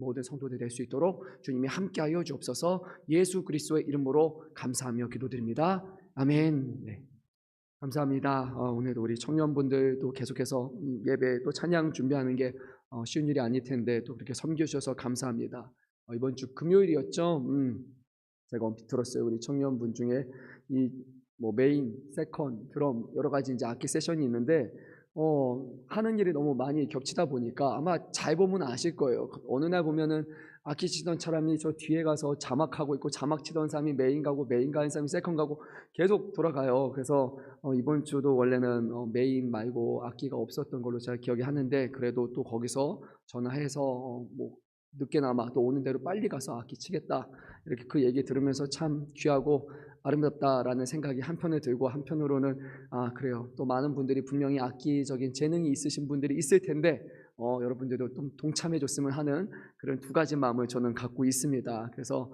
모든 성도들이 될 수 있도록 주님이 함께하여 주옵소서. 예수 그리스도의 이름으로 감사하며 기도드립니다. 아멘. 네. 감사합니다. 오늘도 우리 청년분들도 계속해서 예배 또 찬양 준비하는 게 쉬운 일이 아닐 텐데 또 그렇게 섬겨주셔서 감사합니다. 이번 주 금요일이었죠. 제가 언뜻 들었어요. 우리 청년분 중에 이 뭐 메인, 세컨, 드럼 여러 가지 이제 악기 세션이 있는데 하는 일이 너무 많이 겹치다 보니까 아마 잘 보면 아실 거예요. 어느 날 보면은 악기 치던 사람이 저 뒤에 가서 자막하고 있고, 자막 치던 사람이 메인 가고, 메인 가는 사람이 세컨 가고 계속 돌아가요. 그래서 이번 주도 원래는 메인 말고 악기가 없었던 걸로 제가 기억이 하는데, 그래도 또 거기서 전화해서 뭐 늦게나마 또 오는 대로 빨리 가서 악기 치겠다, 이렇게 그 얘기 들으면서 참 귀하고 아름답다라는 생각이 한편에 들고, 한편으로는 그래요, 또 많은 분들이 분명히 악기적인 재능이 있으신 분들이 있을 텐데 여러분들도 좀 동참해 줬으면 하는 그런 두 가지 마음을 저는 갖고 있습니다. 그래서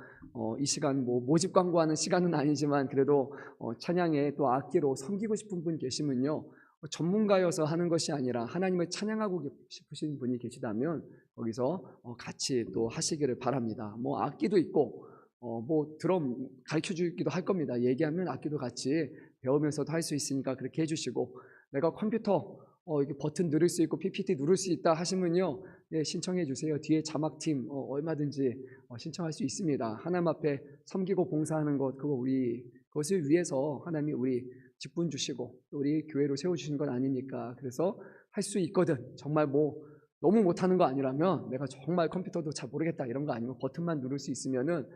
이 시간 뭐 모집 광고하는 시간은 아니지만 그래도 찬양에 또 악기로 섬기고 싶은 분 계시면요, 전문가여서 하는 것이 아니라 하나님을 찬양하고 싶으신 분이 계시다면 거기서 같이 또 하시기를 바랍니다. 뭐 악기도 있고 뭐 드럼 가르쳐 주기도 할 겁니다. 얘기하면 악기도 같이 배우면서도 할 수 있으니까 그렇게 해주시고, 내가 컴퓨터 이게 버튼 누를 수 있고 PPT 누를 수 있다 하시면요, 네, 신청해 주세요. 뒤에 자막팀 얼마든지 신청할 수 있습니다. 하나님 앞에 섬기고 봉사하는 것, 그것을 위해서 하나님이 우리 직분 주시고 우리 교회로 세워주신 건 아니니까. 그래서 할 수 있거든. 정말 뭐 너무 못하는 거 아니라면, 내가 정말 컴퓨터도 잘 모르겠다 이런 거 아니면 버튼만 누를 수 있으면은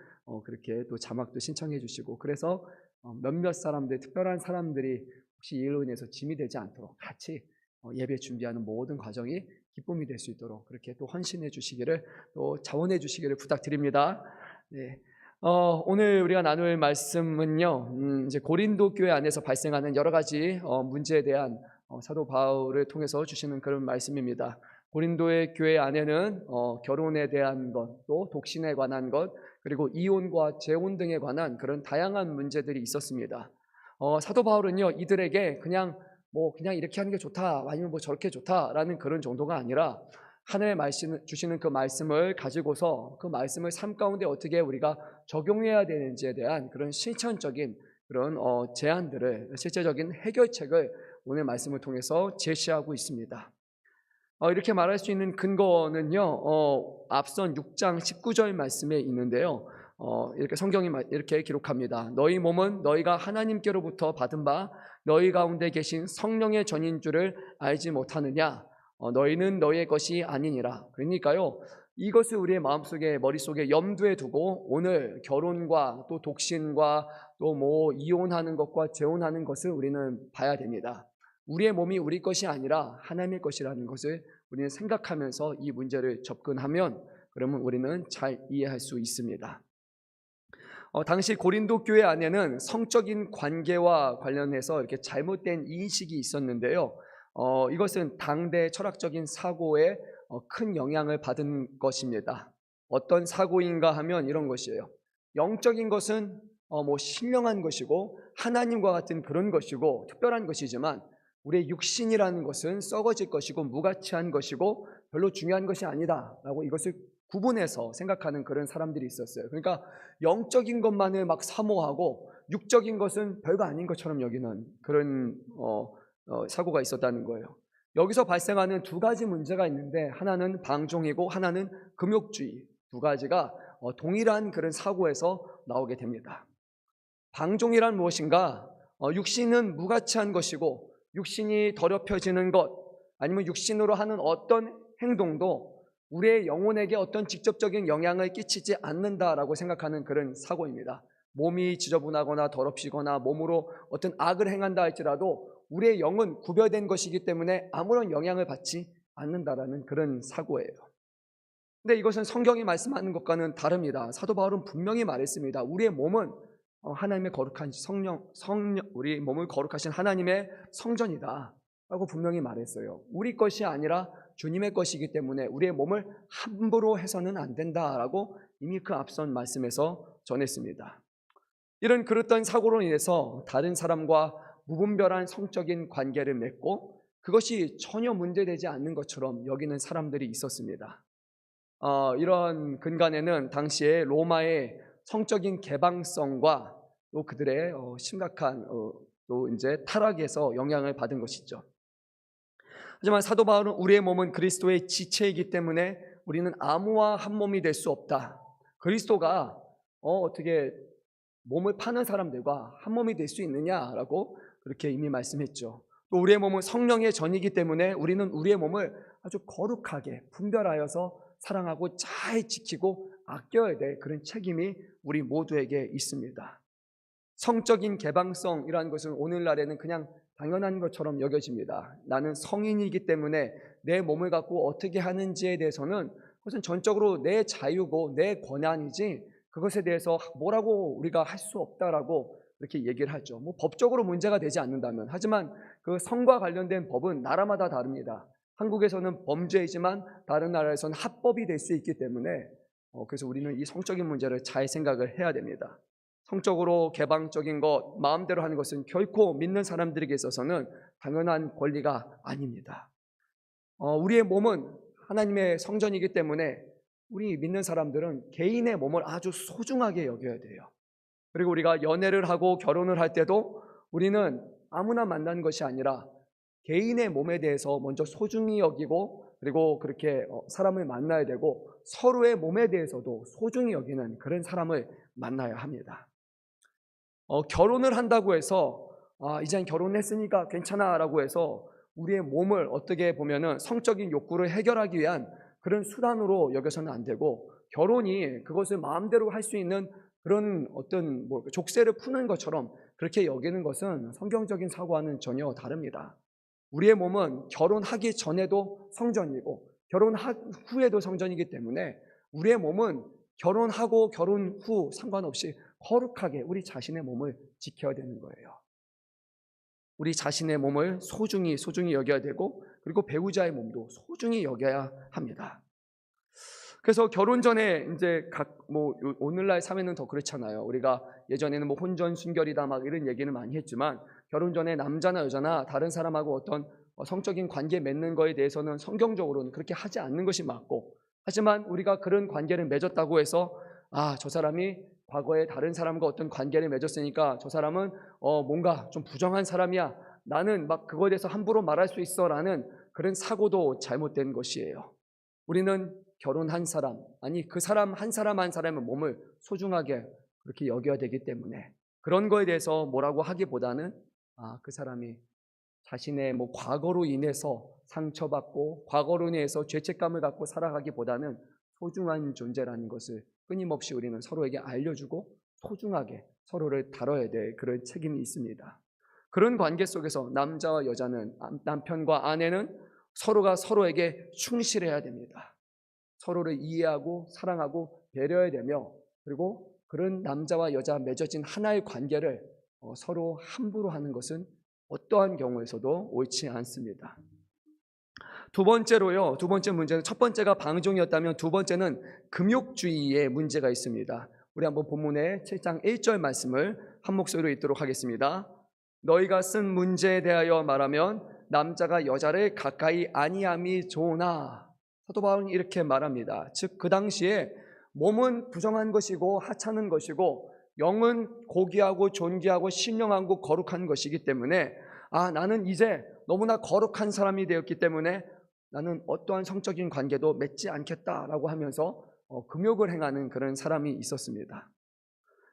그렇게 또 자막도 신청해 주시고, 그래서 몇몇 사람들, 특별한 사람들이 혹시 이로 인해서 짐이 되지 않도록 같이 예배 준비하는 모든 과정이 기쁨이 될 수 있도록 그렇게 또 헌신해 주시기를, 또 자원해 주시기를 부탁드립니다. 네. 오늘 우리가 나눌 말씀은요, 이제 고린도 교회 안에서 발생하는 여러 가지 문제에 대한 사도 바울을 통해서 주시는 그런 말씀입니다. 고린도의 교회 안에는 결혼에 대한 것, 또 독신에 관한 것, 그리고 이혼과 재혼 등에 관한 그런 다양한 문제들이 있었습니다. 사도 바울은요, 이들에게 그냥 이렇게 하는 게 좋다, 아니면 뭐 저렇게 좋다라는 그런 정도가 아니라 하나님의 말씀 주시는 그 말씀을 가지고서 그 말씀을 삶 가운데 어떻게 우리가 적용해야 되는지에 대한 그런 실천적인 그런 제안들을, 실제적인 해결책을 오늘 말씀을 통해서 제시하고 있습니다. 이렇게 말할 수 있는 근거는요, 앞선 6장 19절 말씀에 있는데요, 이렇게 성경이 이렇게 기록합니다. 너희 몸은 너희가 하나님께로부터 받은 바 너희 가운데 계신 성령의 전인 줄을 알지 못하느냐? 너희는 너희의 것이 아니니라. 그러니까요, 이것을 우리의 마음속에, 머릿속에 염두에 두고 오늘 결혼과 또 독신과 또 뭐 이혼하는 것과 재혼하는 것을 우리는 봐야 됩니다. 우리의 몸이 우리 것이 아니라 하나님의 것이라는 것을 우리는 생각하면서 이 문제를 접근하면, 그러면 우리는 잘 이해할 수 있습니다. 당시 고린도 교회 안에는 성적인 관계와 관련해서 이렇게 잘못된 인식이 있었는데요, 이것은 당대 철학적인 사고에 큰 영향을 받은 것입니다. 어떤 사고인가 하면 이런 것이에요. 영적인 것은 뭐 신령한 것이고 하나님과 같은 그런 것이고 특별한 것이지만, 우리의 육신이라는 것은 썩어질 것이고 무가치한 것이고 별로 중요한 것이 아니다 라고 이것을 구분해서 생각하는 그런 사람들이 있었어요. 그러니까 영적인 것만을 막 사모하고 육적인 것은 별거 아닌 것처럼 여기는 그런 사고가 있었다는 거예요. 여기서 발생하는 두 가지 문제가 있는데, 하나는 방종이고 하나는 금욕주의, 두 가지가 동일한 그런 사고에서 나오게 됩니다. 방종이란 무엇인가? 육신은 무가치한 것이고 육신이 더럽혀지는 것, 아니면 육신으로 하는 어떤 행동도 우리의 영혼에게 어떤 직접적인 영향을 끼치지 않는다라고 생각하는 그런 사고입니다. 몸이 지저분하거나 더럽히거나 몸으로 어떤 악을 행한다 할지라도 우리의 영은 구별된 것이기 때문에 아무런 영향을 받지 않는다라는 그런 사고예요. 근데 이것은 성경이 말씀하는 것과는 다릅니다. 사도 바울은 분명히 말했습니다. 우리의 몸은 하나님의 거룩한 우리 몸을 거룩하신 하나님의 성전이다 라고 분명히 말했어요. 우리 것이 아니라 주님의 것이기 때문에 우리의 몸을 함부로 해서는 안 된다라고 이미 그 앞선 말씀에서 전했습니다. 이런 그릇된 사고로 인해서 다른 사람과 무분별한 성적인 관계를 맺고 그것이 전혀 문제되지 않는 것처럼 여기는 사람들이 있었습니다. 이런 근간에는 당시에 로마의 성적인 개방성과 또 그들의 심각한 또 이제 타락에서 영향을 받은 것이죠. 하지만 사도 바울은 우리의 몸은 그리스도의 지체이기 때문에 우리는 아무와 한 몸이 될 수 없다. 그리스도가 어떻게 몸을 파는 사람들과 한 몸이 될 수 있느냐라고 그렇게 이미 말씀했죠. 또 우리의 몸은 성령의 전이기 때문에 우리는 우리의 몸을 아주 거룩하게 분별하여서 사랑하고 잘 지키고 아껴야 될 그런 책임이 우리 모두에게 있습니다. 성적인 개방성이라는 것은 오늘날에는 그냥 당연한 것처럼 여겨집니다. 나는 성인이기 때문에 내 몸을 갖고 어떻게 하는지에 대해서는 그것은 전적으로 내 자유고 내 권한이지 그것에 대해서 뭐라고 우리가 할 수 없다라고 이렇게 얘기를 하죠. 뭐 법적으로 문제가 되지 않는다면. 하지만 그 성과 관련된 법은 나라마다 다릅니다. 한국에서는 범죄이지만 다른 나라에서는 합법이 될 수 있기 때문에 그래서 우리는 이 성적인 문제를 잘 생각을 해야 됩니다. 성적으로 개방적인 것, 마음대로 하는 것은 결코 믿는 사람들에게 있어서는 당연한 권리가 아닙니다. 우리의 몸은 하나님의 성전이기 때문에 우리 믿는 사람들은 개인의 몸을 아주 소중하게 여겨야 돼요. 그리고 우리가 연애를 하고 결혼을 할 때도 우리는 아무나 만나는 것이 아니라 개인의 몸에 대해서 먼저 소중히 여기고 그리고 그렇게 사람을 만나야 되고 서로의 몸에 대해서도 소중히 여기는 그런 사람을 만나야 합니다. 결혼을 한다고 해서 이젠 결혼했으니까 괜찮아 라고 해서 우리의 몸을 어떻게 보면은 성적인 욕구를 해결하기 위한 그런 수단으로 여겨서는 안 되고 결혼이 그것을 마음대로 할 수 있는 그런 어떤 족쇄를 푸는 것처럼 그렇게 여기는 것은 성경적인 사고와는 전혀 다릅니다. 우리의 몸은 결혼하기 전에도 성전이고 결혼 후에도 성전이기 때문에 우리의 몸은 결혼하고 결혼 후 상관없이 거룩하게 우리 자신의 몸을 지켜야 되는 거예요. 우리 자신의 몸을 소중히 여겨야 되고 그리고 배우자의 몸도 소중히 여겨야 합니다. 그래서 결혼 전에 이제 오늘날 사회는 더 그렇잖아요. 우리가 예전에는 혼전 순결이다 막 이런 얘기는 많이 했지만 결혼 전에 남자나 여자나 다른 사람하고 어떤 성적인 관계 맺는 거에 대해서는 성경적으로는 그렇게 하지 않는 것이 맞고, 하지만 우리가 그런 관계를 맺었다고 해서 저 사람이 과거에 다른 사람과 어떤 관계를 맺었으니까 저 사람은 뭔가 좀 부정한 사람이야, 나는 막 그거에 대해서 함부로 말할 수 있어 라는 그런 사고도 잘못된 것이에요. 우리는 결혼한 사람, 아니 그 사람 한 사람의 몸을 소중하게 그렇게 여겨야 되기 때문에 그런 거에 대해서 뭐라고 하기보다는 그 사람이 자신의 과거로 인해서 상처받고 과거로 인해서 죄책감을 갖고 살아가기보다는 소중한 존재라는 것을 끊임없이 우리는 서로에게 알려주고 소중하게 서로를 다뤄야 될 그런 책임이 있습니다. 그런 관계 속에서 남자와 여자는, 남편과 아내는 서로가 서로에게 충실해야 됩니다. 서로를 이해하고 사랑하고 배려해야 되며, 그리고 그런 남자와 여자 맺어진 하나의 관계를 서로 함부로 하는 것은 어떠한 경우에서도 옳지 않습니다. 두 번째로요, 두 번째 문제는, 첫 번째가 방종이었다면 두 번째는 금욕주의에 문제가 있습니다. 우리 한번 본문의 7장 1절 말씀을 한 목소리로 읽도록 하겠습니다. 너희가 쓴 문제에 대하여 말하면 남자가 여자를 가까이 아니함이 좋으나, 사도 바울은 이렇게 말합니다. 즉 그 당시에 몸은 부정한 것이고 하찮은 것이고 영은 고귀하고 존귀하고 신령하고 거룩한 것이기 때문에 나는 이제 너무나 거룩한 사람이 되었기 때문에 나는 어떠한 성적인 관계도 맺지 않겠다라고 하면서 금욕을 행하는 그런 사람이 있었습니다.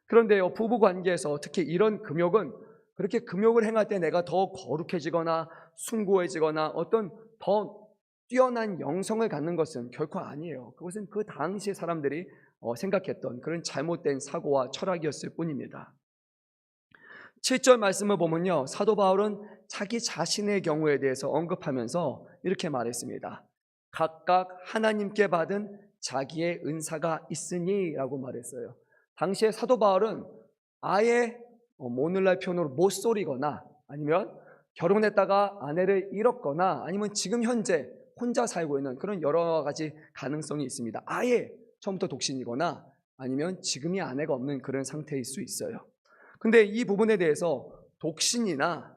그런데요, 부부 관계에서 특히 이런 금욕은 그렇게 금욕을 행할 때 내가 더 거룩해지거나 숭고해지거나 어떤 더 뛰어난 영성을 갖는 것은 결코 아니에요. 그것은 그 당시 사람들이 생각했던 그런 잘못된 사고와 철학이었을 뿐입니다. 7절 말씀을 보면요, 사도 바울은 자기 자신의 경우에 대해서 언급하면서 이렇게 말했습니다. 각각 하나님께 받은 자기의 은사가 있으니 라고 말했어요. 당시에 사도 바울은 아예 오늘날 표현으로 못소리거나 아니면 결혼했다가 아내를 잃었거나 아니면 지금 현재 혼자 살고 있는 그런 여러 가지 가능성이 있습니다. 아예 처음부터 독신이거나 아니면 지금이 아내가 없는 그런 상태일 수 있어요. 근데 이 부분에 대해서 독신이나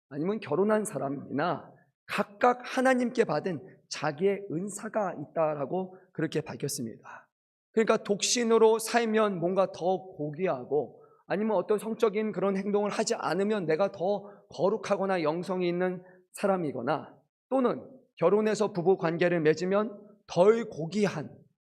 아니면 결혼한 사람이나 각각 하나님께 받은 자기의 은사가 있다라고 그렇게 밝혔습니다. 그러니까 독신으로 살면 뭔가 더 고귀하고 아니면 어떤 성적인 그런 행동을 하지 않으면 내가 더 거룩하거나 영성이 있는 사람이거나 또는 결혼해서 부부 관계를 맺으면 덜 고귀한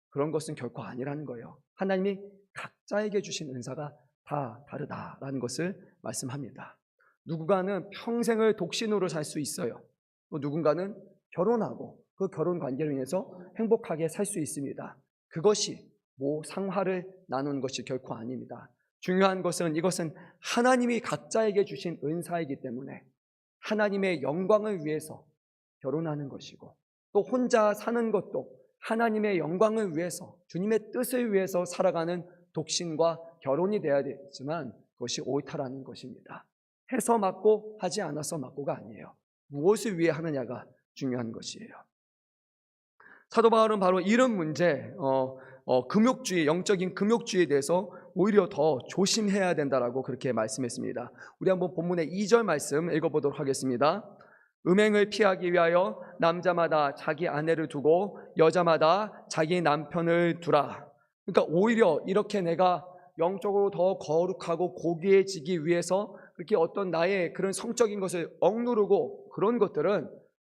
그런 것은 결코 아니라는 거예요. 하나님이 각자에게 주신 은사가 다 다르다라는 것을 말씀합니다. 누군가는 평생을 독신으로 살 수 있어요. 또 누군가는 결혼하고 그 결혼 관계로 인해서 행복하게 살 수 있습니다. 그것이 뭐 상하를 나누는 것이 결코 아닙니다. 중요한 것은 이것은 하나님이 각자에게 주신 은사이기 때문에 하나님의 영광을 위해서 결혼하는 것이고 또 혼자 사는 것도 하나님의 영광을 위해서 주님의 뜻을 위해서 살아가는 독신과 결혼이 되어야 되지만 그것이 옳다라는 것입니다. 해서 맞고 하지 않아서 맞고가 아니에요. 무엇을 위해 하느냐가 중요한 것이에요. 사도 바울은 바로 이런 문제, 금욕주의, 영적인 금욕주의에 대해서 오히려 더 조심해야 된다라고 그렇게 말씀했습니다. 우리 한번 본문의 2절 말씀 읽어보도록 하겠습니다. 음행을 피하기 위하여 남자마다 자기 아내를 두고 여자마다 자기 남편을 두라. 그러니까 오히려 이렇게 내가 영적으로 더 거룩하고 고귀해지기 위해서 그렇게 어떤 나의 그런 성적인 것을 억누르고 그런 것들은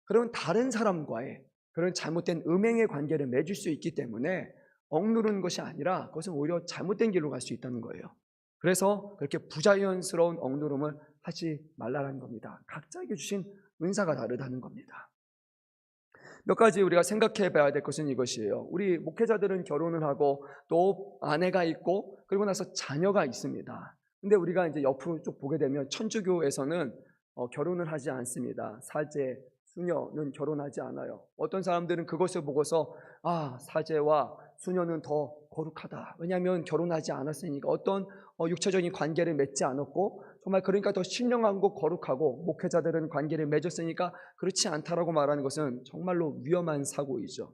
그런 다른 사람과의 그런 잘못된 음행의 관계를 맺을 수 있기 때문에 억누르는 것이 아니라 그것은 오히려 잘못된 길로 갈 수 있다는 거예요. 그래서 그렇게 부자연스러운 억누름을 하지 말라는 겁니다. 각자에게 주신 은사가 다르다는 겁니다. 몇 가지 우리가 생각해 봐야 될 것은 이것이에요. 우리 목회자들은 결혼을 하고 또 아내가 있고 그리고 나서 자녀가 있습니다. 근데 우리가 이제 옆으로 쭉 보게 되면 천주교에서는 결혼을 하지 않습니다. 사제, 수녀는 결혼하지 않아요. 어떤 사람들은 그것을 보고서 사제와 수녀는 더 거룩하다. 왜냐하면 결혼하지 않았으니까 어떤 육체적인 관계를 맺지 않았고 정말 그러니까 더 신령하고 거룩하고 목회자들은 관계를 맺었으니까 그렇지 않다라고 말하는 것은 정말로 위험한 사고이죠.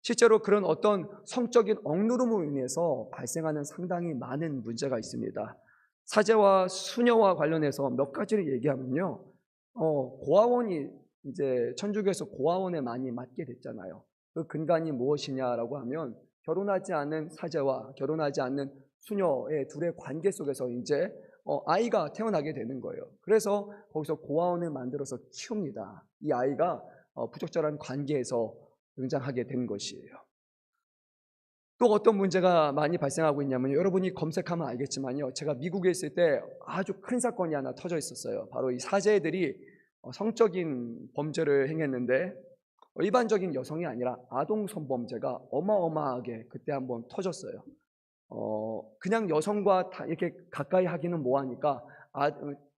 실제로 그런 어떤 성적인 억누름으로 인해서 발생하는 상당히 많은 문제가 있습니다. 사제와 수녀와 관련해서 몇 가지를 얘기하면요, 고아원이 이제 천주교에서 고아원에 많이 맡게 됐잖아요. 그 근간이 무엇이냐라고 하면 결혼하지 않은 사제와 결혼하지 않는 수녀의 둘의 관계 속에서 이제 아이가 태어나게 되는 거예요. 그래서 거기서 고아원을 만들어서 키웁니다. 이 아이가 부적절한 관계에서 등장하게 된 것이에요. 또 어떤 문제가 많이 발생하고 있냐면 여러분이 검색하면 알겠지만요, 제가 미국에 있을 때 아주 큰 사건이 하나 터져 있었어요. 바로 이 사제들이 성적인 범죄를 행했는데 일반적인 여성이 아니라 아동 성범죄가 어마어마하게 그때 한번 터졌어요. 그냥 여성과 다 이렇게 가까이 하기는 뭐하니까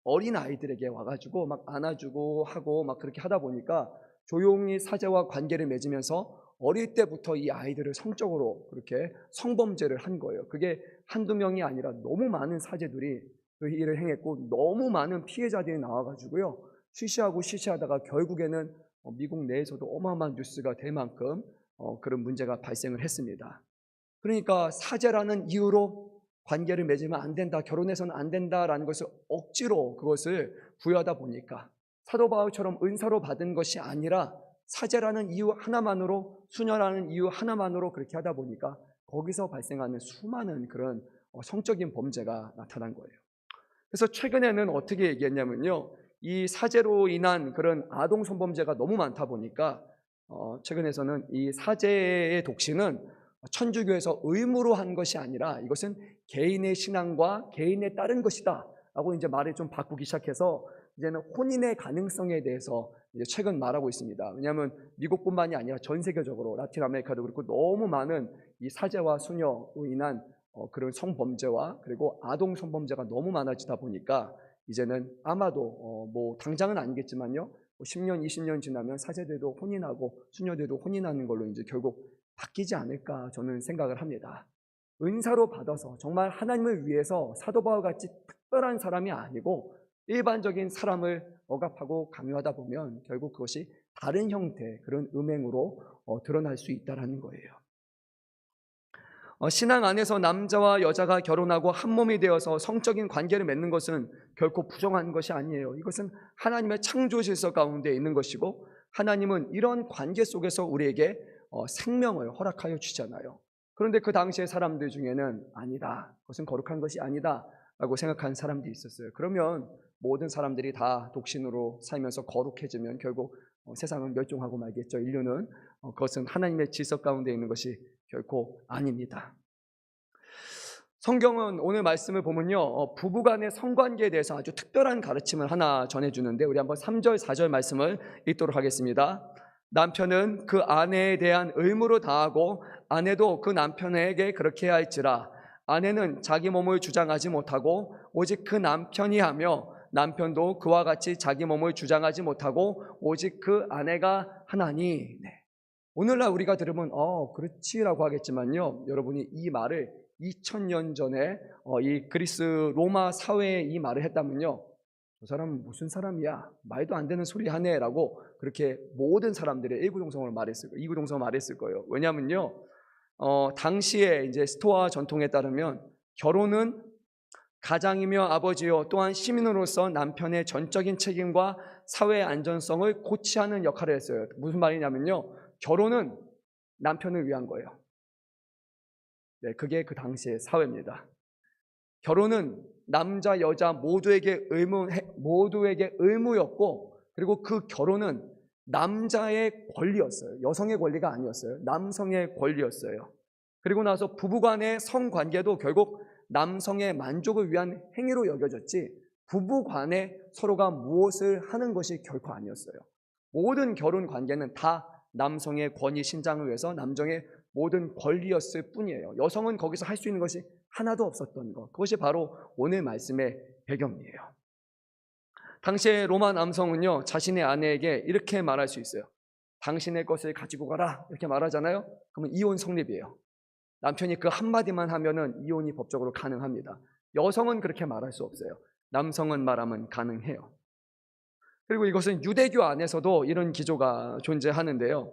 어린 아이들에게 와가지고 막 안아주고 하고 막 그렇게 하다 보니까 조용히 사제와 관계를 맺으면서 어릴 때부터 이 아이들을 성적으로 그렇게 성범죄를 한 거예요. 그게 한두 명이 아니라 너무 많은 사제들이 그 일을 행했고 너무 많은 피해자들이 나와가지고요, 쉬쉬하다가 결국에는 미국 내에서도 어마어마한 뉴스가 될 만큼 그런 문제가 발생을 했습니다. 그러니까 사제라는 이유로 관계를 맺으면 안 된다, 결혼해서는 안 된다라는 것을 억지로 그것을 부여하다 보니까 사도 바울처럼 은사로 받은 것이 아니라 사제라는 이유 하나만으로, 수녀라는 이유 하나만으로 그렇게 하다 보니까 거기서 발생하는 수많은 그런 성적인 범죄가 나타난 거예요. 그래서 최근에는 어떻게 얘기했냐면요, 이 사제로 인한 그런 아동 성범죄가 너무 많다 보니까 최근에서는 이 사제의 독신은 천주교에서 의무로 한 것이 아니라 이것은 개인의 신앙과 개인에 따른 것이다 라고 이제 말을 좀 바꾸기 시작해서 이제는 혼인의 가능성에 대해서 이제 최근 말하고 있습니다. 왜냐하면 미국뿐만이 아니라 전 세계적으로 라틴 아메리카도 그렇고 너무 많은 이 사제와 수녀로 인한 그런 성범죄와 그리고 아동 성범죄가 너무 많아지다 보니까 이제는 아마도 뭐 당장은 아니겠지만요, 10년, 20년 지나면 사제들도 혼인하고 수녀들도 혼인하는 걸로 이제 결국 바뀌지 않을까 저는 생각을 합니다. 은사로 받아서 정말 하나님을 위해서 사도 바울 같이 특별한 사람이 아니고 일반적인 사람을 억압하고 강요하다 보면 결국 그것이 다른 형태의 그런 음행으로 드러날 수 있다는 거예요. 신앙 안에서 남자와 여자가 결혼하고 한 몸이 되어서 성적인 관계를 맺는 것은 결코 부정한 것이 아니에요. 이것은 하나님의 창조 질서 가운데 있는 것이고 하나님은 이런 관계 속에서 우리에게 생명을 허락하여 주잖아요. 그런데 그 당시의 사람들 중에는 아니다, 그것은 거룩한 것이 아니다 라고 생각한 사람들이 있었어요. 그러면 모든 사람들이 다 독신으로 살면서 거룩해지면 결국 세상은 멸종하고 말겠죠. 인류는 그것은 하나님의 질서 가운데 있는 것이 결코 아닙니다. 성경은 오늘 말씀을 보면요, 부부간의 성관계에 대해서 아주 특별한 가르침을 하나 전해주는데, 우리 한번 3절 4절 말씀을 읽도록 하겠습니다. 남편은 그 아내에 대한 의무를 다하고 아내도 그 남편에게 그렇게 해야 할지라. 아내는 자기 몸을 주장하지 못하고 오직 그 남편이 하며, 남편도 그와 같이 자기 몸을 주장하지 못하고 오직 그 아내가 하나니. 네. 오늘날 우리가 들으면 그렇지라고 하겠지만요, 여러분이 이 말을 2000년 전에 이 그리스 로마 사회에 이 말을 했다면요, 저 사람은 무슨 사람이야, 말도 안 되는 소리 하네 라고 그렇게 모든 사람들의 일구동성을 말했을 거예요. 이구동성을 말했을 거예요. 왜냐하면요, 당시에 이제 스토아 전통에 따르면 결혼은 가장이며 아버지요 또한 시민으로서 남편의 전적인 책임과 사회의 안전성을 고취하는 역할을 했어요. 무슨 말이냐면요, 결혼은 남편을 위한 거예요. 네, 그게 그 당시의 사회입니다. 결혼은 남자 여자 모두에게 의무였고, 그리고 그 결혼은 남자의 권리였어요. 여성의 권리가 아니었어요. 남성의 권리였어요. 그리고 나서 부부간의 성관계도 결국 남성의 만족을 위한 행위로 여겨졌지, 부부간에 서로가 무엇을 하는 것이 결코 아니었어요. 모든 결혼 관계는 다 남성의 권위 신장을 위해서 남성의 모든 권리였을 뿐이에요. 여성은 거기서 할 수 있는 것이 하나도 없었던 것, 그것이 바로 오늘 말씀의 배경이에요. 당시의 로마 남성은요, 자신의 아내에게 이렇게 말할 수 있어요. 당신의 것을 가지고 가라, 이렇게 말하잖아요. 그러면 이혼 성립이에요. 남편이 그 한마디만 하면은 이혼이 법적으로 가능합니다. 여성은 그렇게 말할 수 없어요. 남성은 말하면 가능해요. 그리고 이것은 유대교 안에서도 이런 기조가 존재하는데요,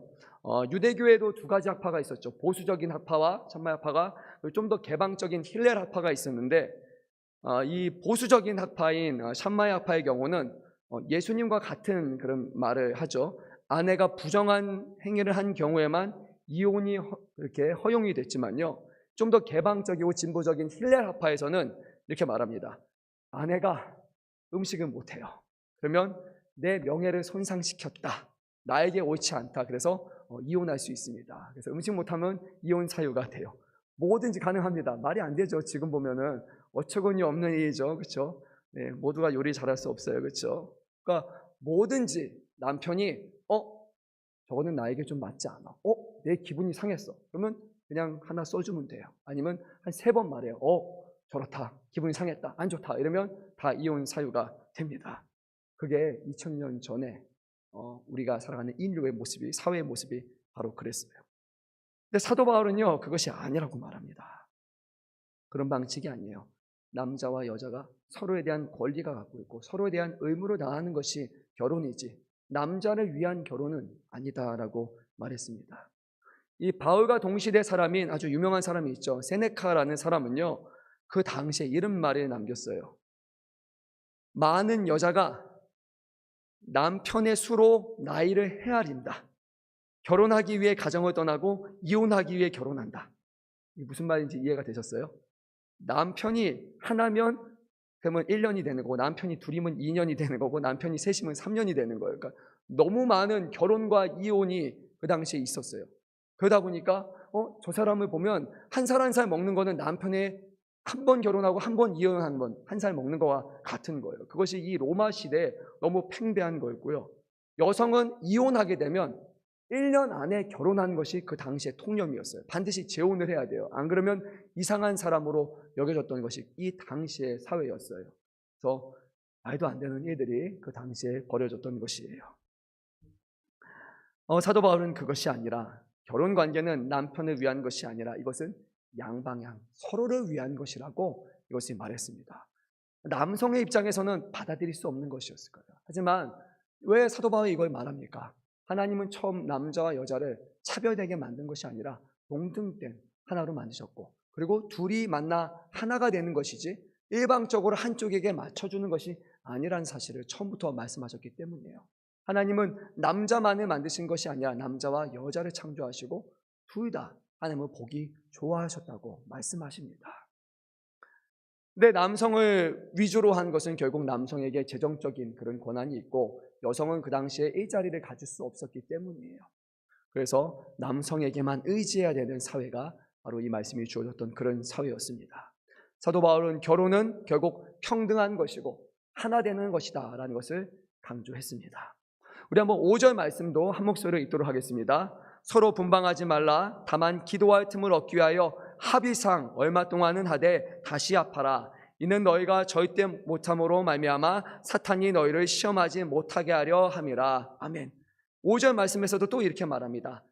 유대교에도 두 가지 학파가 있었죠. 보수적인 학파와 참말 학파가, 좀 더 개방적인 힐렐 학파가 있었는데, 이 보수적인 학파인 샴마이 학파의 경우는 예수님과 같은 그런 말을 하죠. 아내가 부정한 행위를 한 경우에만 이혼이 이렇게 허용이 됐지만요, 좀 더 개방적이고 진보적인 힐렐 학파에서는 이렇게 말합니다. 아내가 음식을 못해요. 그러면 내 명예를 손상시켰다, 나에게 옳지 않다, 그래서 이혼할 수 있습니다. 그래서 음식 못하면 이혼 사유가 돼요. 뭐든지 가능합니다. 말이 안 되죠. 지금 보면은 어처구니 없는 일이죠. 그렇죠? 네, 모두가 요리 잘할 수 없어요. 그렇죠? 그러니까 뭐든지 남편이 저거는 나에게 좀 맞지 않아, 내 기분이 상했어, 그러면 그냥 하나 써주면 돼요. 아니면 한 3번 말해요. 저렇다, 기분이 상했다, 안 좋다, 이러면 다 이혼 사유가 됩니다. 그게 2000년 전에 우리가 살아가는 인류의 모습이, 사회의 모습이 바로 그랬어요. 근데 사도 바울은요, 그것이 아니라고 말합니다. 그런 방식이 아니에요. 남자와 여자가 서로에 대한 권리가 갖고 있고 서로에 대한 의무를 다하는 것이 결혼이지, 남자를 위한 결혼은 아니다라고 말했습니다. 이 바울과 동시대 사람인 아주 유명한 사람이 있죠. 세네카라는 사람은요, 그 당시에 이런 말을 남겼어요. 많은 여자가 남편의 수로 나이를 헤아린다. 결혼하기 위해 가정을 떠나고 이혼하기 위해 결혼한다. 이게 무슨 말인지 이해가 되셨어요? 남편이 하나면 그러면 1년이 되는 거고, 남편이 둘이면 2년이 되는 거고, 남편이 셋이면 3년이 되는 거예요. 그러니까 너무 많은 결혼과 이혼이 그 당시에 있었어요. 그러다 보니까 저 사람을 보면 한 살 한 살 먹는 거는 남편의 한 번 결혼하고 한 번 이혼한 번 한 살 먹는 거와 같은 거예요. 그것이 이 로마 시대에 너무 팽배한 거였고요. 여성은 이혼하게 되면 1년 안에 결혼한 것이 그 당시의 통념이었어요. 반드시 재혼을 해야 돼요. 안 그러면 이상한 사람으로 여겨졌던 것이 이 당시의 사회였어요. 그래서 말도 안 되는 일들이 그 당시에 벌어졌던 것이에요. 사도 바울은 그것이 아니라, 결혼 관계는 남편을 위한 것이 아니라 이것은 양방향 서로를 위한 것이라고 이것을 말했습니다. 남성의 입장에서는 받아들일 수 없는 것이었을 거예요. 하지만 왜 사도 바울이 이걸 말합니까? 하나님은 처음 남자와 여자를 차별되게 만든 것이 아니라 동등된 하나로 만드셨고, 그리고 둘이 만나 하나가 되는 것이지 일방적으로 한쪽에게 맞춰주는 것이 아니라는 사실을 처음부터 말씀하셨기 때문이에요. 하나님은 남자만을 만드신 것이 아니라 남자와 여자를 창조하시고 둘 다 하나님은 보기 좋아하셨다고 말씀하십니다. 근데 남성을 위주로 한 것은 결국 남성에게 재정적인 그런 권한이 있고 여성은 그 당시에 일자리를 가질 수 없었기 때문이에요. 그래서 남성에게만 의지해야 되는 사회가 바로 이 말씀이 주어졌던 그런 사회였습니다. 사도 바울은 결혼은 결국 평등한 것이고 하나 되는 것이다 라는 것을 강조했습니다. 우리 한번 5절 말씀도 한 목소리로 읽도록 하겠습니다. 서로 분방하지 말라. 다만 기도할 틈을 얻기 위하여 합의상 얼마 동안은 하되 다시 합하라. 이는 너희가 절대 못함으로 말미암아 사탄이 너희를 시험하지 못하게 하려 함이라. 아멘. 5절 말씀에서도 또 이렇게 말합니다.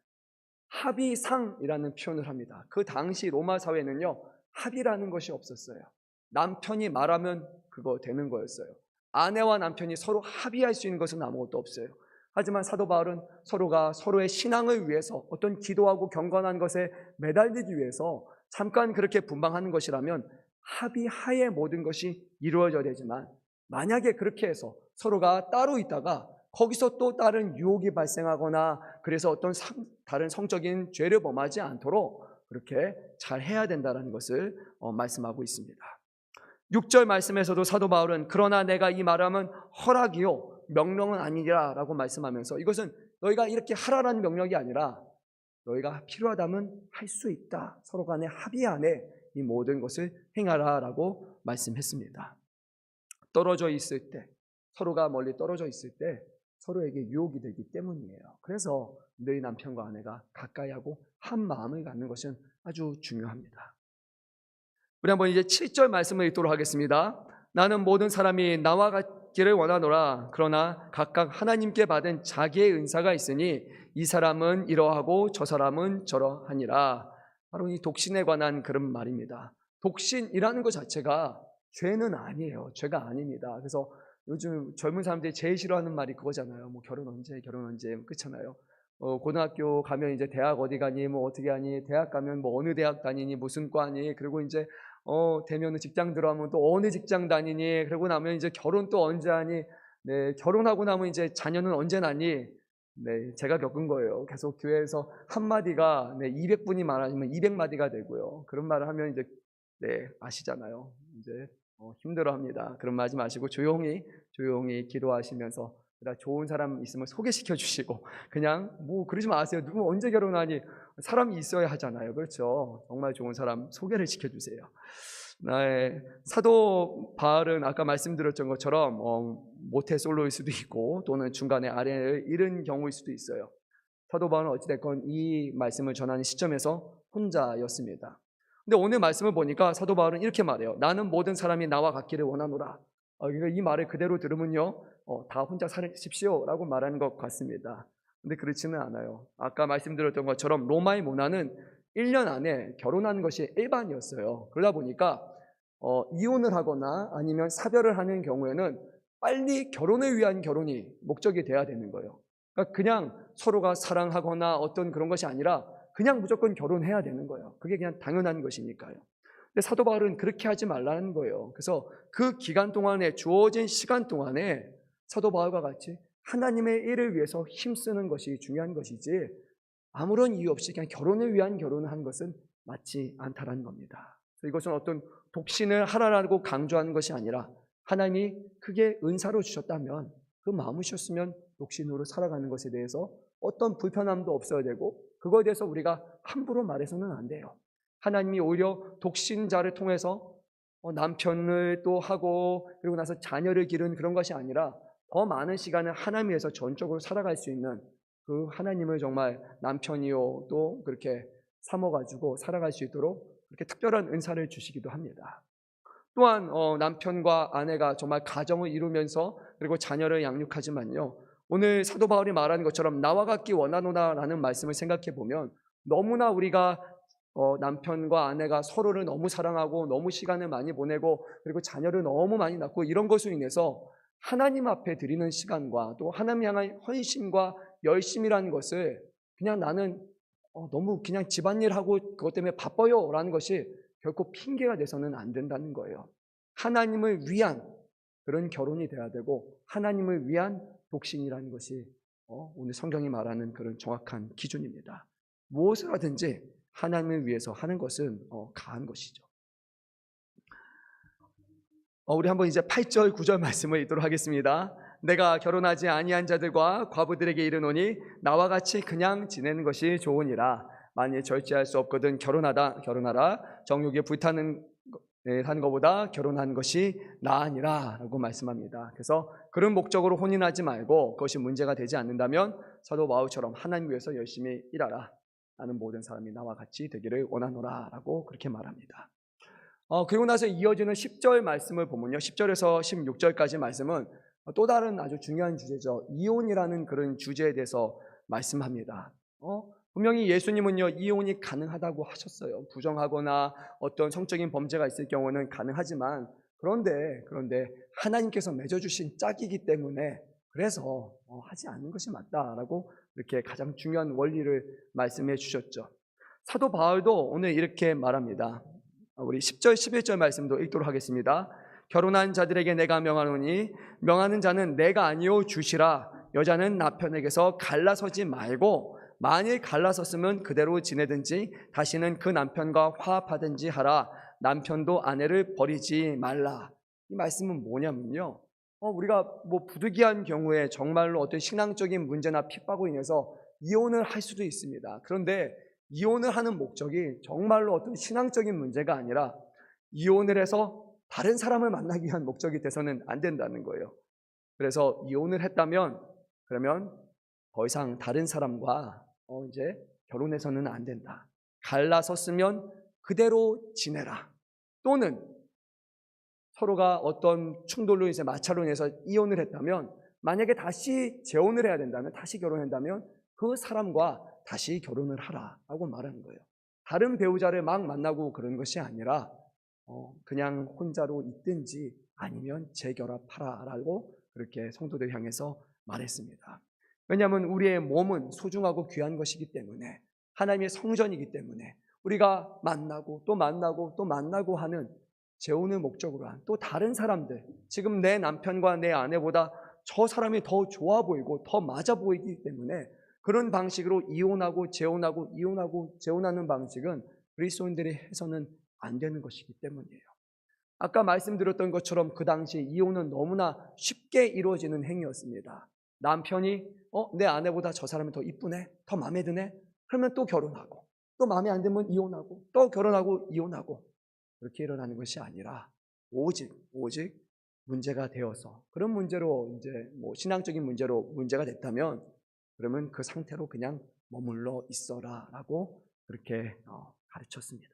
합의상이라는 표현을 합니다. 그 당시 로마 사회는요, 합의라는 것이 없었어요. 남편이 말하면 그거 되는 거였어요. 아내와 남편이 서로 합의할 수 있는 것은 아무것도 없어요. 하지만 사도 바울은 서로가 서로의 신앙을 위해서 어떤 기도하고 경건한 것에 매달리기 위해서 잠깐 그렇게 분방하는 것이라면 합의하에 모든 것이 이루어져야 되지만, 만약에 그렇게 해서 서로가 따로 있다가 거기서 또 다른 유혹이 발생하거나 그래서 어떤 다른 성적인 죄를 범하지 않도록 그렇게 잘 해야 된다는 것을 말씀하고 있습니다. 6절 말씀에서도 사도 바울은 그러나 내가 이 말함은 허락이요 명령은 아니라 라고 말씀하면서 이것은 너희가 이렇게 하라라는 명령이 아니라 너희가 필요하다면 할 수 있다. 서로 간의 합의 안에 이 모든 것을 행하라 라고 말씀했습니다. 떨어져 있을 때, 서로가 멀리 떨어져 있을 때 서로에게 유혹이 되기 때문이에요. 그래서 너희 남편과 아내가 가까이 하고 한 마음을 갖는 것은 아주 중요합니다. 우리 한번 이제 7절 말씀을 읽도록 하겠습니다. 나는 모든 사람이 나와 같기를 원하노라. 그러나 각각 하나님께 받은 자기의 은사가 있으니 이 사람은 이러하고 저 사람은 저러하니라. 바로 이 독신에 관한 그런 말입니다. 독신이라는 것 자체가 죄는 아니에요. 죄가 아닙니다. 그래서 요즘 젊은 사람들이 제일 싫어하는 말이 그거잖아요. 뭐 결혼 언제 그렇잖아요. 고등학교 가면 이제 대학 어디 가니, 뭐 어떻게 하니, 대학 가면 뭐 어느 대학 다니니, 무슨 과니, 그리고 이제 되면은 직장 들어가면 또 어느 직장 다니니, 그러고 나면 이제 결혼 또 언제 하니, 네, 결혼하고 나면 이제 자녀는 언제 낳니? 네, 제가 겪은 거예요. 계속 교회에서 한마디가 200분이 말하시면 200마디가 되고요. 그런 말을 하면 이제 네, 아시잖아요. 이제 힘들어합니다. 그런 말 하지 마시고 조용히 기도하시면서 좋은 사람 있으면 소개시켜 주시고 그냥 뭐 그러지 마세요. 누구 언제 결혼하니? 사람이 있어야 하잖아요. 그렇죠? 정말 좋은 사람 소개를 시켜주세요. 사도 바울은 아까 말씀드렸던 것처럼 모태솔로일 수도 있고 또는 중간에 아내를 잃은 경우일 수도 있어요. 사도 바울은 어찌됐건 이 말씀을 전하는 시점에서 혼자였습니다. 근데 오늘 말씀을 보니까 사도 바울은 이렇게 말해요. 나는 모든 사람이 나와 같기를 원하노라. 이 말을 그대로 들으면요, 다 혼자 사십시오 라고 말하는 것 같습니다. 근데 그렇지는 않아요. 아까 말씀드렸던 것처럼 로마의 문화는 1년 안에 결혼하는 것이 일반이었어요. 그러다 보니까 이혼을 하거나 아니면 사별을 하는 경우에는 빨리 결혼을 위한 결혼이 목적이 돼야 되는 거예요. 그러니까 그냥 서로가 사랑하거나 어떤 그런 것이 아니라 그냥 무조건 결혼해야 되는 거예요. 그게 그냥 당연한 것이니까요. 근데 사도 바울은 그렇게 하지 말라는 거예요. 그래서 그 기간 동안에, 주어진 시간 동안에 사도 바울과 같이 하나님의 일을 위해서 힘쓰는 것이 중요한 것이지 아무런 이유 없이 그냥 결혼을 위한 결혼을 한 것은 맞지 않다라는 겁니다. 그래서 이것은 어떤 독신을 하라라고 강조하는 것이 아니라 하나님이 크게 은사로 주셨다면 그 마음을 주셨으면 독신으로 살아가는 것에 대해서 어떤 불편함도 없어야 되고 그거에 대해서 우리가 함부로 말해서는 안 돼요. 하나님이 오히려 독신자를 통해서 남편을 또 하고 그리고 나서 자녀를 기르는 그런 것이 아니라 더 많은 시간을 하나님 위해서 전적으로 살아갈 수 있는 그 하나님을 정말 남편이요 또 그렇게 삼아가지고 살아갈 수 있도록 그렇게 특별한 은사를 주시기도 합니다. 또한 남편과 아내가 정말 가정을 이루면서 그리고 자녀를 양육하지만요, 오늘 사도 바울이 말하는 것처럼 나와 같기 원하노라라는 말씀을 생각해 보면 너무나 우리가 남편과 아내가 서로를 너무 사랑하고 너무 시간을 많이 보내고 그리고 자녀를 너무 많이 낳고 이런 것으로 인해서 하나님 앞에 드리는 시간과 또 하나님 향한 헌신과 열심이라는 것을 그냥 나는 너무 그냥 집안일하고 그것 때문에 바빠요 라는 것이 결코 핑계가 돼서는 안 된다는 거예요. 하나님을 위한 그런 결혼이 돼야 되고 하나님을 위한 독신이라는 것이 오늘 성경이 말하는 그런 정확한 기준입니다. 무엇을 하든지 하나님을 위해서 하는 것은 가한 것이죠. 우리 한번 이제 8절 9절 말씀을 읽도록 하겠습니다. 내가 결혼하지 아니한 자들과 과부들에게 이르노니 나와 같이 그냥 지내는 것이 좋으니라. 만일 절제할 수 없거든 결혼하라. 정욕에 불타는 하는 것보다 결혼하는 것이 나으니라 라고 말씀합니다. 그래서 그런 목적으로 혼인하지 말고 그것이 문제가 되지 않는다면 사도 바울처럼 하나님 위해서 열심히 일하라. 나는 모든 사람이 나와 같이 되기를 원하노라 라고 그렇게 말합니다. 그리고 나서 이어지는 10절 말씀을 보면요, 10절에서 16절까지 말씀은 또 다른 아주 중요한 주제죠. 이혼이라는 그런 주제에 대해서 말씀합니다. 분명히 예수님은요, 이혼이 가능하다고 하셨어요. 부정하거나 어떤 성적인 범죄가 있을 경우는 가능하지만 그런데 하나님께서 맺어주신 짝이기 때문에 그래서 하지 않는 것이 맞다라고 이렇게 가장 중요한 원리를 말씀해 주셨죠. 사도 바울도 오늘 이렇게 말합니다. 우리 10절 11절 말씀도 읽도록 하겠습니다. 결혼한 자들에게 내가 명하노니 명하는 자는 내가 아니요 주시라. 여자는 남편에게서 갈라서지 말고 만일 갈라섰으면 그대로 지내든지 다시는 그 남편과 화합하든지 하라. 남편도 아내를 버리지 말라. 이 말씀은 뭐냐면요, 우리가 뭐 부득이한 경우에 정말로 어떤 신앙적인 문제나 핍박으로 인해서 이혼을 할 수도 있습니다. 그런데 이혼을 하는 목적이 정말로 어떤 신앙적인 문제가 아니라 이혼을 해서 다른 사람을 만나기 위한 목적이 돼서는 안 된다는 거예요. 그래서 이혼을 했다면 그러면 더 이상 다른 사람과 이제 결혼해서는 안 된다. 갈라섰으면 그대로 지내라. 또는 서로가 어떤 충돌로 이제 마찰로 인해서 이혼을 했다면 만약에 다시 재혼을 해야 된다면, 다시 결혼한다면 그 사람과 다시 결혼을 하라라고 말하는 거예요. 다른 배우자를 막 만나고 그런 것이 아니라 그냥 혼자로 있든지 아니면 재결합하라라고 그렇게 성도들 향해서 말했습니다. 왜냐하면 우리의 몸은 소중하고 귀한 것이기 때문에, 하나님의 성전이기 때문에 우리가 만나고 또 만나고 또 만나고 하는 재혼을 목적으로 한 또 다른 사람들, 지금 내 남편과 내 아내보다 저 사람이 더 좋아 보이고 더 맞아 보이기 때문에 그런 방식으로 이혼하고 재혼하고 이혼하고 재혼하는 방식은 그리스도인들이 해서는 안 되는 것이기 때문이에요. 아까 말씀드렸던 것처럼 그 당시 이혼은 너무나 쉽게 이루어지는 행위였습니다. 남편이 내 아내보다 저 사람이 더 이쁘네, 더 마음에 드네, 그러면 또 결혼하고, 또 마음에 안 들면 이혼하고, 또 결혼하고 이혼하고, 그렇게 일어나는 것이 아니라 오직 문제가 되어서 그런 문제로 이제 뭐 신앙적인 문제로 문제가 됐다면 그러면 그 상태로 그냥 머물러 있어라라고 그렇게 가르쳤습니다.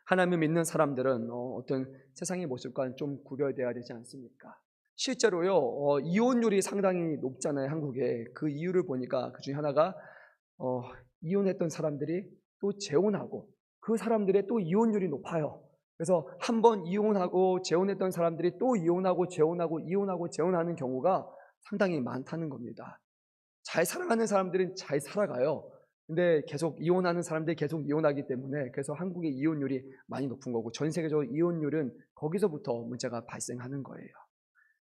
하나님을 믿는 사람들은 어떤 세상의 모습과는 좀 구별되어야 되지 않습니까? 실제로요, 이혼율이 상당히 높잖아요, 한국에. 그 이유를 보니까 그 중에 하나가 이혼했던 사람들이 또 재혼하고 그 사람들의 또 이혼율이 높아요. 그래서 한 번 이혼하고 재혼했던 사람들이 또 이혼하고 재혼하고 이혼하고 재혼하는 경우가 상당히 많다는 겁니다. 잘 살아가는 사람들은 잘 살아가요. 근데 계속 이혼하는 사람들이 계속 이혼하기 때문에 그래서 한국의 이혼율이 많이 높은 거고 전 세계적으로 이혼율은 거기서부터 문제가 발생하는 거예요.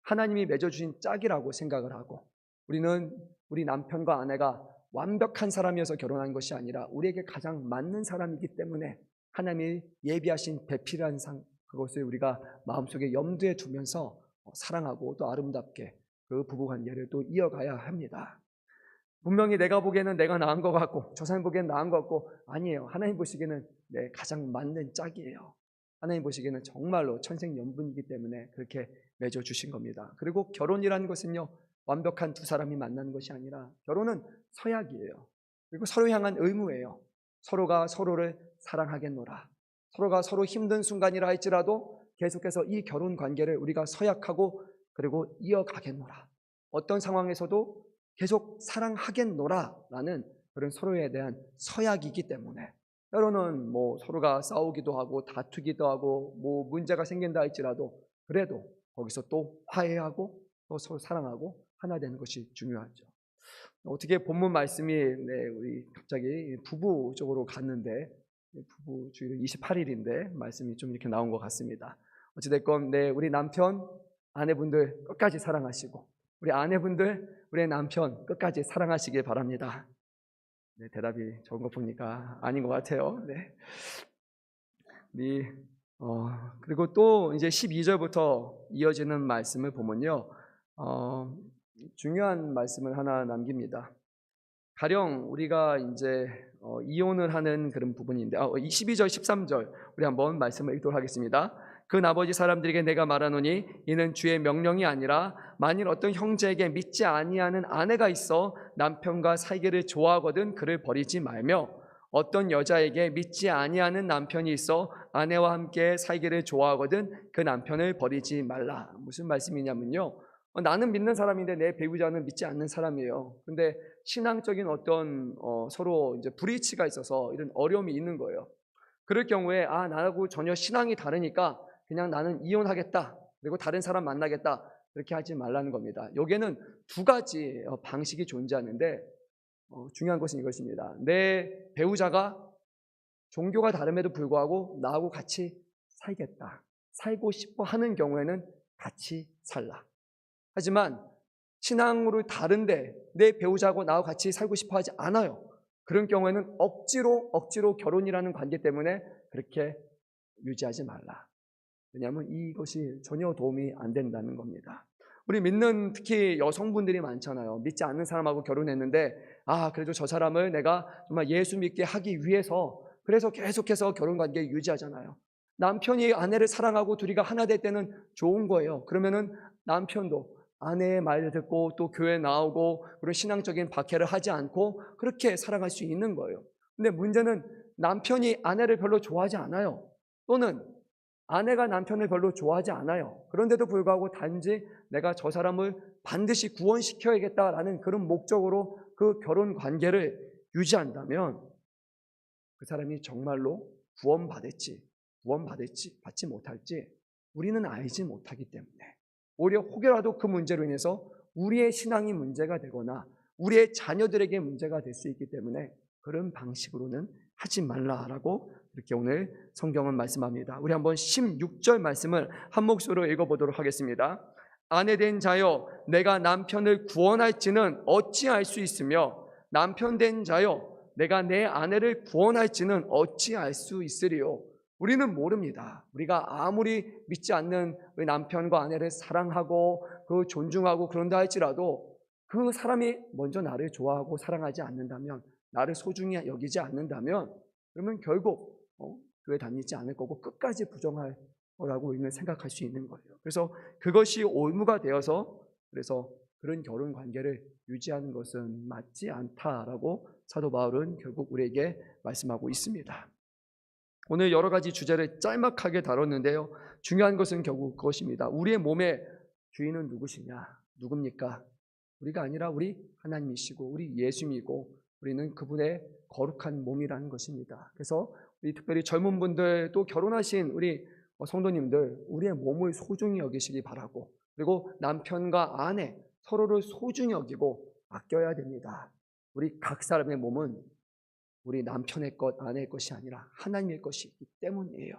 하나님이 맺어주신 짝이라고 생각을 하고 우리는 우리 남편과 아내가 완벽한 사람이어서 결혼한 것이 아니라 우리에게 가장 맞는 사람이기 때문에 하나님이 예비하신 배필한 상, 그것을 우리가 마음속에 염두에 두면서 사랑하고 또 아름답게 그 부부관계를 또 이어가야 합니다. 분명히 내가 보기에는 내가 나은 것 같고 저 사람 보기에는 나은 것 같고 아니에요. 하나님 보시기에는 가장 맞는 짝이에요. 하나님 보시기에는 정말로 천생연분이기 때문에 그렇게 맺어주신 겁니다. 그리고 결혼이라는 것은요, 완벽한 두 사람이 만나는 것이 아니라 결혼은 서약이에요. 그리고 서로 향한 의무예요. 서로가 서로를 사랑하겠노라. 서로가 서로 힘든 순간이라 할지라도 계속해서 이 결혼 관계를 우리가 서약하고 그리고 이어가겠노라. 어떤 상황에서도 계속 사랑하겠노라라는 그런 서로에 대한 서약이기 때문에 때로는 뭐 서로가 싸우기도 하고 다투기도 하고 뭐 문제가 생긴다 할지라도 그래도 거기서 또 화해하고 또 서로 사랑하고 하나 되는 것이 중요하죠. 어떻게 본문 말씀이 우리 갑자기 부부 쪽으로 갔는데 부부 주일 28일인데 말씀이 좀 이렇게 나온 것 같습니다. 어찌됐건 우리 남편 아내분들 끝까지 사랑하시고 우리 아내분들, 우리 남편 끝까지 사랑하시길 바랍니다. 네, 대답이 적은 거 보니까 아닌 것 같아요. 네. 그리고 또 이제 12절부터 이어지는 말씀을 보면요, 중요한 말씀을 하나 남깁니다. 가령 우리가 이제 이혼을 하는 그런 부분인데, 12절 13절 우리 한번 말씀을 읽도록 하겠습니다. 그 나머지 사람들에게 내가 말하노니 이는 주의 명령이 아니라 만일 어떤 형제에게 믿지 아니하는 아내가 있어 남편과 살기를 좋아하거든 그를 버리지 말며, 어떤 여자에게 믿지 아니하는 남편이 있어 아내와 함께 살기를 좋아하거든 그 남편을 버리지 말라. 무슨 말씀이냐면요, 나는 믿는 사람인데 내 배우자는 믿지 않는 사람이에요. 근데 신앙적인 어떤 서로 이제 불이치가 있어서 이런 어려움이 있는 거예요. 그럴 경우에 나하고 전혀 신앙이 다르니까 그냥 나는 이혼하겠다, 그리고 다른 사람 만나겠다, 그렇게 하지 말라는 겁니다. 여기에는 두 가지 방식이 존재하는데, 중요한 것은 이것입니다. 내 배우자가 종교가 다름에도 불구하고 나하고 같이 살겠다, 살고 싶어 하는 경우에는 같이 살라. 하지만 신앙으로 다른데 내 배우자하고 나하고 같이 살고 싶어 하지 않아요. 그런 경우에는 억지로 결혼이라는 관계 때문에 그렇게 유지하지 말라. 왜냐하면 이것이 전혀 도움이 안 된다는 겁니다. 우리 믿는 특히 여성분들이 많잖아요. 믿지 않는 사람하고 결혼했는데 그래도 저 사람을 내가 정말 예수 믿게 하기 위해서 그래서 계속해서 결혼관계 유지하잖아요. 남편이 아내를 사랑하고 둘이가 하나 될 때는 좋은 거예요. 그러면은 남편도 아내의 말을 듣고 또 교회 나오고 그리고 신앙적인 박해를 하지 않고 그렇게 살아갈 수 있는 거예요. 근데 문제는 남편이 아내를 별로 좋아하지 않아요. 또는 아내가 남편을 별로 좋아하지 않아요. 그런데도 불구하고 단지 내가 저 사람을 반드시 구원시켜야겠다라는 그런 목적으로 그 결혼 관계를 유지한다면 그 사람이 정말로 구원받지 받지 못할지 우리는 알지 못하기 때문에, 오히려 혹여라도 그 문제로 인해서 우리의 신앙이 문제가 되거나 우리의 자녀들에게 문제가 될 수 있기 때문에 그런 방식으로는 하지 말라라고 이렇게 오늘 성경은 말씀합니다. 우리 한번 16절 말씀을 한 목소리로 읽어보도록 하겠습니다. 아내된 자여 내가 남편을 구원할지는 어찌 알 수 있으며, 남편 된 자여 내가 내 아내를 구원할지는 어찌 알 수 있으리요. 우리는 모릅니다. 우리가 아무리 믿지 않는 우리 남편과 아내를 사랑하고 그 존중하고 그런다 할지라도 그 사람이 먼저 나를 좋아하고 사랑하지 않는다면, 나를 소중히 여기지 않는다면, 그러면 결국 교회 다니지 않을 거고 끝까지 부정할 거라고 우리는 생각할 수 있는 거예요. 그래서 그것이 올무가 되어서 그래서 그런 결혼 관계를 유지하는 것은 맞지 않다라고 사도 바울은 결국 우리에게 말씀하고 있습니다. 오늘 여러 가지 주제를 짤막하게 다뤘는데요, 중요한 것은 결국 그것입니다. 우리의 몸의 주인은 누굽니까? 우리가 아니라 우리 하나님이시고 우리 예수님이고 우리는 그분의 거룩한 몸이라는 것입니다. 그래서 우리 특별히 젊은 분들 또 결혼하신 우리 성도님들, 우리의 몸을 소중히 여기시기 바라고, 그리고 남편과 아내 서로를 소중히 여기고 아껴야 됩니다. 우리 각 사람의 몸은 우리 남편의 것, 아내의 것이 아니라 하나님의 것이기 때문이에요.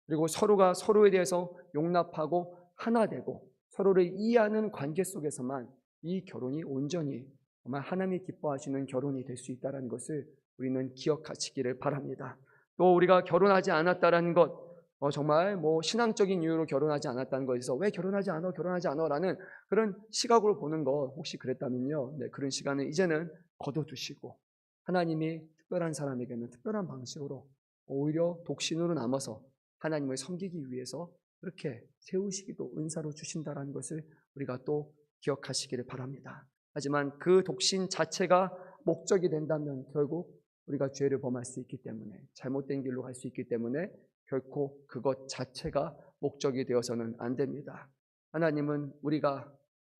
그리고 서로가 서로에 대해서 용납하고 하나 되고 서로를 이해하는 관계 속에서만 이 결혼이 온전히 정말 하나님이 기뻐하시는 결혼이 될 수 있다는 것을 우리는 기억하시기를 바랍니다. 또 우리가 결혼하지 않았다는 것, 정말 신앙적인 이유로 결혼하지 않았다는 것에서 왜 결혼하지 않아 라는 그런 시각으로 보는 거 혹시 그랬다면요, 그런 시간은 이제는 거둬두시고 하나님이 특별한 사람에게는 특별한 방식으로 오히려 독신으로 남아서 하나님을 섬기기 위해서 그렇게 세우시기도 은사로 주신다는 것을 우리가 또 기억하시기를 바랍니다. 하지만 그 독신 자체가 목적이 된다면 결국 우리가 죄를 범할 수 있기 때문에, 잘못된 길로 갈 수 있기 때문에 결코 그것 자체가 목적이 되어서는 안 됩니다. 하나님은 우리가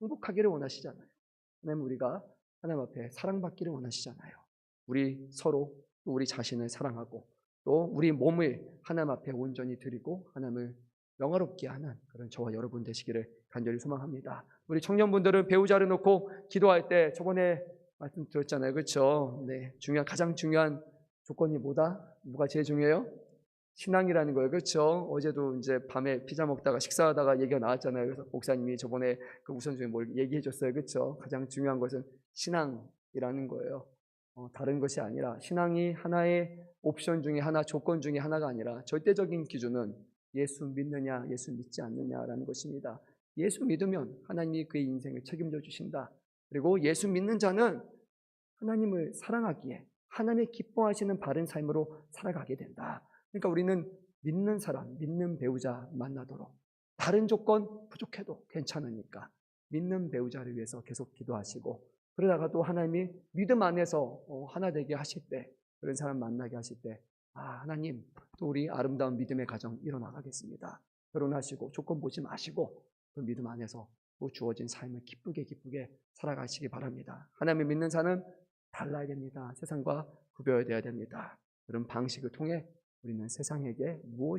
행복하기를 원하시잖아요. 하나님은 우리가 하나님 앞에 사랑받기를 원하시잖아요. 우리 서로 또 우리 자신을 사랑하고 또 우리 몸을 하나님 앞에 온전히 드리고 하나님을 영화롭게 하는 그런 저와 여러분 되시기를 간절히 소망합니다. 우리 청년분들은 배우자를 놓고 기도할 때 저번에 말씀드렸잖아요. 그렇죠? 가장 중요한 조건이 뭐가 제일 중요해요? 신앙이라는 거예요. 그렇죠? 어제도 이제 밤에 피자 먹다가 식사하다가 얘기가 나왔잖아요. 그래서 목사님이 저번에 그 우선순위 뭘 얘기해 줬어요. 그렇죠? 가장 중요한 것은 신앙이라는 거예요. 다른 것이 아니라 신앙이 하나의 옵션 중에 하나, 조건 중에 하나가 아니라 절대적인 기준은 예수 믿느냐, 예수 믿지 않느냐라는 것입니다. 예수 믿으면 하나님이 그의 인생을 책임져 주신다. 그리고 예수 믿는 자는 하나님을 사랑하기에 하나님의 기뻐하시는 바른 삶으로 살아가게 된다. 그러니까 우리는 믿는 사람, 믿는 배우자 만나도록 다른 조건 부족해도 괜찮으니까 믿는 배우자를 위해서 계속 기도하시고 그러다가 또 하나님이 믿음 안에서 하나 되게 하실 때 그런 사람 만나게 하실 때 하나님 또 우리 아름다운 믿음의 가정 일어나가겠습니다. 결혼하시고 조건 보지 마시고 그 믿음 안에서 또 주어진 삶을 기쁘게 살아가시기 바랍니다. 하나님을 믿는 자는 달라야 됩니다. 세상과 구별되어야 됩니다. 그런 방식을 통해 우리는 세상에게 무엇이